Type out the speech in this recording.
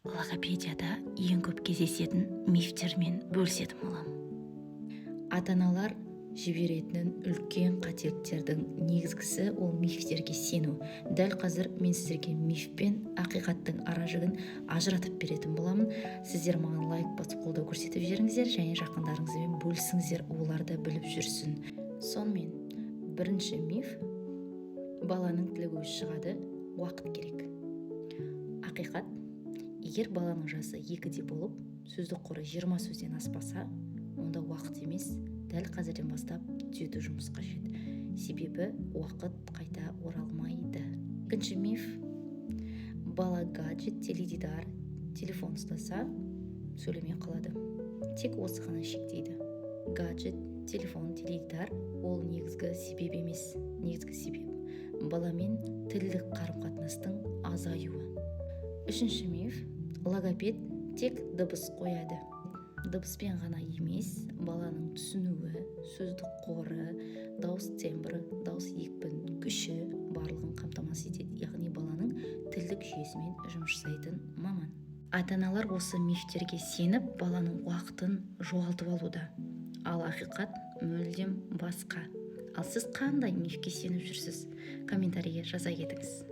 логопедияда ең көп кездесетін мифтермен бөлісетін боламын. Ата-аналар жіберетін үлкен қателіктердің негізгісі ол мифтерге сену. Дәл қазір мен сіздерге миф пен ақиқаттың аражігін ажыратып беретін боламын. Сіздер маған лайк басып қолдау көрсетіп жіберіңіздер және жақындарыңызбен бөлісіңіздер, оларды біліп жүрсін. Сонымен бірінші миф: баланың тілі көзі шығады, уақыт керек. Ақиқат: егер баланың жасы 2-де болып, сөздік қоры 20 сөзден аспаса, онда уақыт емес, дәл қазірден бастап түзету жұмыс қажет. Себебі уақыт қайта оралмайды. Екінші миф: бала гаджет, теледидар, телефон ұстаса, сөйлемей қалады. Тек осы ғана шектейді. Гаджет, телефон, теледидар ол негізгі себеп емес. Негізгі себеп баламен тілдік қарым-қатынастың азаюы. Үшінші миф: логопед тек дыбыс қояды. Дыбыспен ғана емес, баланың түсінуі, сөздік қоры, дауыс тембрі, дауыс екпін, күші барлығын қамтамасыз етеді. Яғни баланың тілдік жүйесімен жұмыс жасайтын маман. Ата-аналар осы мифтерге сеніп, баланың уақытын жоғалтып алуда. Ал ақиқат мүлдем басқа. Ал сіз қандай мифке сеніп жүрсіз? Комментарийге жаза кетіңіз.